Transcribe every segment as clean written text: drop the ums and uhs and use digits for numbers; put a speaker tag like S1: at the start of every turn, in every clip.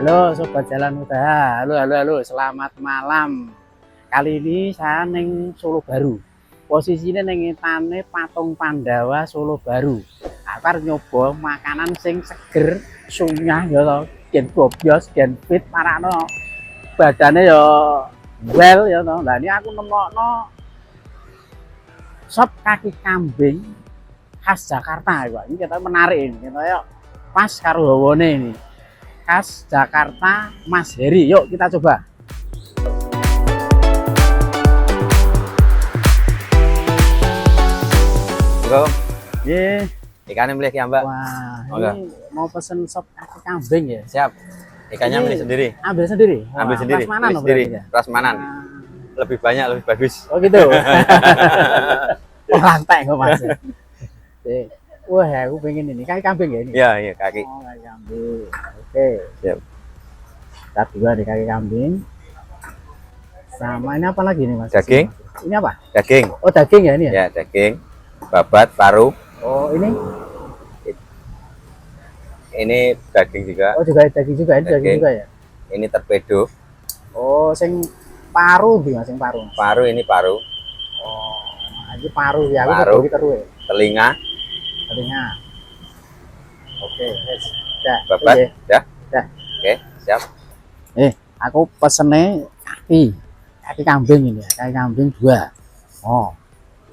S1: Halo Sobat Jalan Usaha, halo, selamat malam. Kali ini saya neng Solo Baru. Posisinya neng etane Patung Pandawa Solo Baru. Aku arep nyoba makanan sing seger, sunyah ya to, gen bobyos, gen fit parano. Badane ya well ya to. Lah ini aku nemokno sop kaki kambing khas Jakarta ya. Ini kita menarik ini, kita yuk pas karo hawane ini. Khas Jakarta Mas Heri. Yuk kita coba.
S2: Bro,
S1: Ye.
S2: ikannya milih ya Mbak.
S1: Wah,
S2: Oke.
S1: ini mau pesen sop kaki kambing ya.
S2: Siap. Ikannya
S1: Ini
S2: milih sendiri.
S1: Ambil sendiri. Wah,
S2: Ambil sendiri.
S1: prasmanan
S2: Milih
S1: loh
S2: sendiri.
S1: berarti ya?
S2: Prasmanan.
S1: Nah.
S2: Lebih banyak, lebih bagus.
S1: Oh gitu. Oh rantai kok Mas. Wah, aku pengen ini kaki kambing ya ini.
S2: Iya, iya kaki.
S1: Oh, kaki kambing. Oke.
S2: Siap.
S1: Kita dua di kaki kambing. Sama ini apa lagi nih Mas?
S2: Daging.
S1: Ini apa?
S2: Daging.
S1: Oh daging ya ini ya?
S2: Ya, daging. Babat, paru.
S1: Oh ini?
S2: Ini daging juga.
S1: Oh juga daging juga, ini daging juga ya?
S2: Ini torpedo.
S1: Oh, sing paru bi Mas, sing paru.
S2: Paru ini paru.
S1: Oh, ini paru ya, aku
S2: Paru.
S1: bagi terus ya.
S2: Telinga.
S1: Telinga. Oke, wes. Dah.
S2: Babat.
S1: Oke.
S2: Ya.
S1: Dah.
S2: Oke, siap.
S1: Aku pesene kaki kambing ini ya, kaki kambing dua. Oh,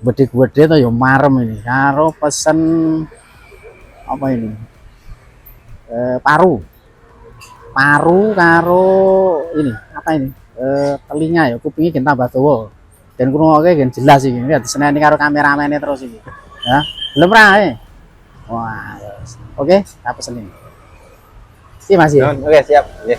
S1: gede-gede tuh ya marem ini. Karo pesen apa ini? Paru. Paru karo ini apa ini? Telinga ya, kupingnya gen tambah dawa. Dan krungokke gen jelas iki. Lihat seneni karo kameramene terus iki. Ya, belum rae. Wah, yes. Oke, tak pesen ini. Si Mas ya.
S2: Oke, siap. Oke.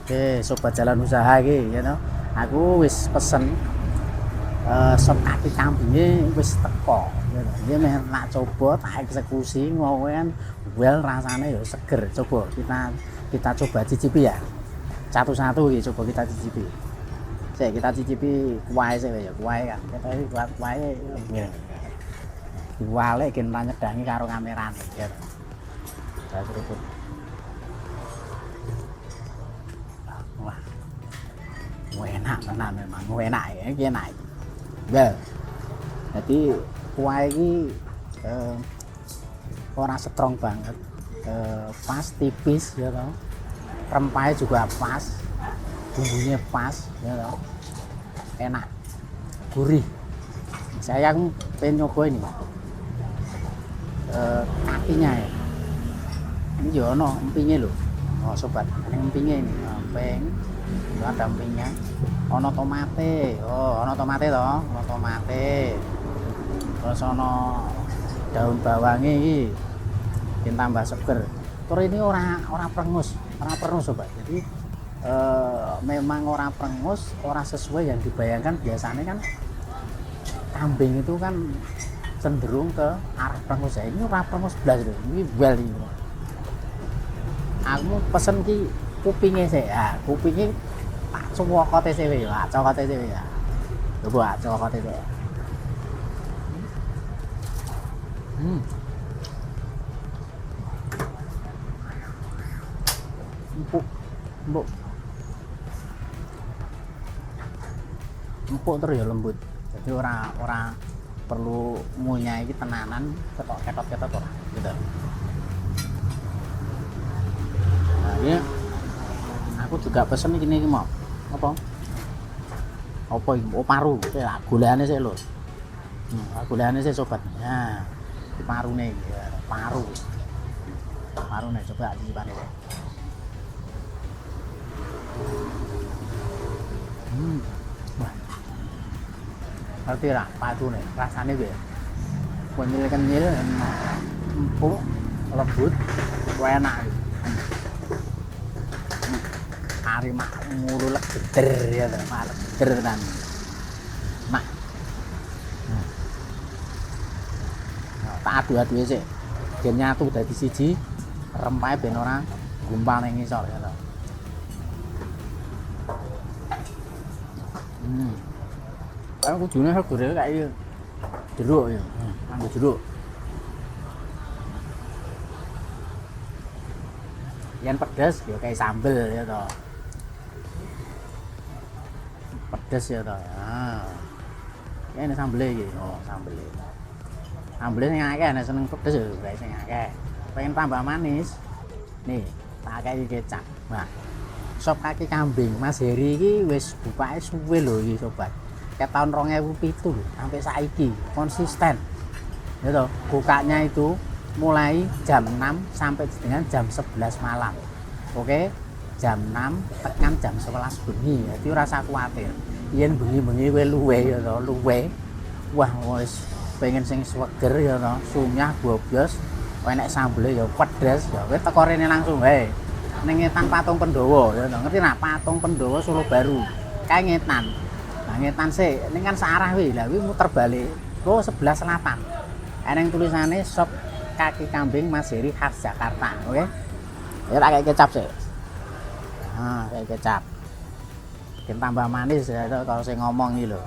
S1: Oke, Sobat Jalan Usaha iki ya toh. Aku wis pesen sop kaki kambingnya wis teko. Ya toh. Dia meh nak coba tak eksekusi ngowe kan well rasanya ya seger. Coba kita coba cicipi ya. Satu-satu iki coba kita cicipi. Sik kita cicipi kuwae sik ya, kuwae kan. Kita iki kuwae ya. Diwalek gen ra nyedangi karo kamerane ya. Saya seruput. Enak tenan memang, enak ya, iki enak. Ya. Jadi kuah iki ora strong banget. Pas tipis ya toh. Rempahnya juga pas. Bumbunya pas ya toh. Enak. Gurih. Saya pengen nyoba ini. Kakinya ya. Ini yo ono empingnya lho. Oh sobat, empingnya ini, emping. Ada empingnya, ono tomate, ono tomate toh, ono tomate, terus ono daun bawangnya ini, bikin tambah seger. Terus ini orang perengus sobat. Jadi memang orang perengus, orang sesuai yang dibayangkan biasanya kan kambing itu kan cenderung ke arah perengus ya. Ini orang perengus belas loh, ini well ini. Aku pesen ki kupingnya saya, kupingnya semua kote sewe ya, cokote sewe ya. Coba cokote sewe. Empuk terus ya lembut. Jadi orang perlu ngunyah iki tenanan ketok-ketot ora gitu. Nah, ini aku juga pesen ini mau apa ini? Oh paru ya gulane sih lho. Gulane sih sobat. Nah, paru nih ya, paru nih coba dicipane. Wah. Ngerti lah padu nih rasanya gue. Kenyil-kenyil. empuk, lembut, enak. Hari mak ngulu lek geder ya to, mak geder tenan. Nah. Tak adu-adu sik. Ben nyatu dadi siji, rempahe ben ora gumpal ning ngisor ya to. Kalau kudune segere kayak jeruk ya. Nganggo jeruk. Yen pedes ya kayak sambel ya to. Pedes ya to. Nah. Ini sambel iki. Oh, sambel. Sambel sing akeh nek seneng pedes ya kayak sing akeh. Pengen tambah manis. Nih, tak kayak kecap. Nah. Sop kaki kambing Mas Heri iki wis bukake suwe lho iki sobat. Kayak tahun 2007 lho, sampai saiki konsisten. Ya toh, bukanya itu mulai jam 6 sampai dengan jam 11 malam. Oke? Jam 6 tekan jam 11 bengi. Jadi rasa kuwatir. Yen bengi-bengi kowe luwe ya toh, luwe. Wah, wis pengen sing seger ya toh, sunyah bobyos, enek sambele ya pedes ya. Kowe teko rene langsung wae. Ning Ngetan Patung Pendowo ya toh. Ngerti nak Patung Pendowo Solo Baru. Kae Ngetan. Nah, Ngetan sih, ini kan searah wih, lah wih muter balik ke sebelah selatan. Ada yang tulisannya sop kaki kambing Mas Heri khas Jakarta, oke? Ya tak kayak kecap sih. Nah, kayak kecap. Bikin tambah manis ya kalau saya ngomong ini loh.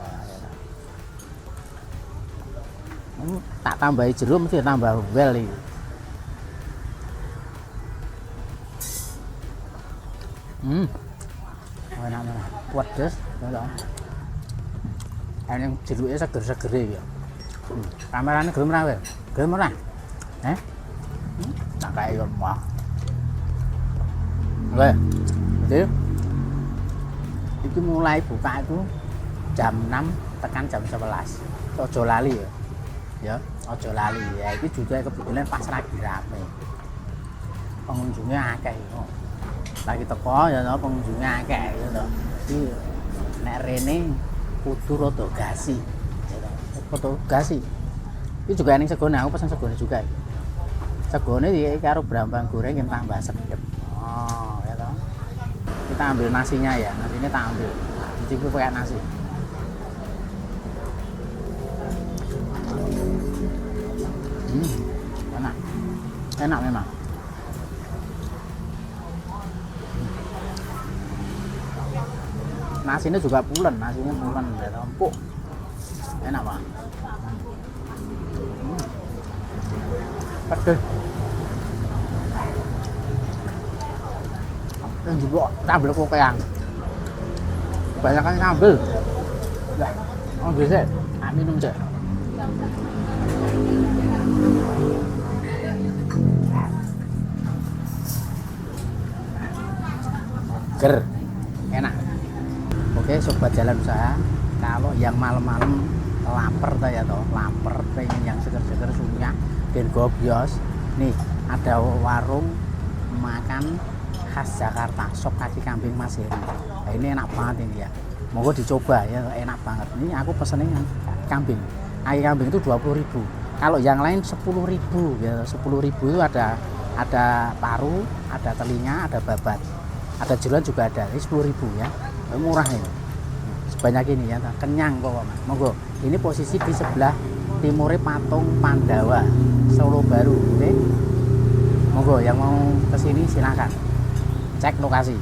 S1: Tak tambahi jeruk mesti tambah well ini. Enak-enak. Pedes, ya. Yang jeruknya seger-seger ya. Kameranya gelem ra kowe? Gelem ora? Tak kayak wah. Oke. Jadi itu mulai buka itu jam 6 tekan jam 11. Ojo lali ya. Ya, ojo lali ya. Itu juga kebetulan pas lagi rame. Pengunjungnya akeh yo. Lagi teko ya pengunjungnya akeh gitu. Jadi nek rene kudu rada gasi. Rada gasi. Iki juga ning segone aku pesen segone juga. Segone iki karo brambang goreng yang tambah sedep. Oh, ya toh. Kita ambil nasinya ya. Nasinya tak ambil. Dicicip pakai nasi. Enak. Enak memang. Nasinya juga pulen, nasinya pulen, ya, empuk, enak banget. Pedes. Dan juga sambal kokeang. Kebanyakan sambal. Ya, oh bisa, minum aja. Ger, enak. Oke, sobat jalan usaha, kalau yang malam-malam lapar ya toh, lapar pengen yang seger-seger sunya dan gobios, nih ada warung makan khas Jakarta, sop kaki kambing Mas Heri. Nah, ini enak banget ini ya, monggo dicoba ya, enak banget. Ini aku pesennya kambing, kaki kambing itu 20.000. Kalau yang lain 10.000 ya, 10.000 itu ada paru, ada telinga, ada babat, ada jeruan juga ada. Ini 10.000 ya, murah ini. Sebanyak ini ya, kenyang kok Mas. Monggo, ini posisi di sebelah timure Patung Pandawa Solo Baru. Oke, monggo yang mau kesini silakan cek lokasi.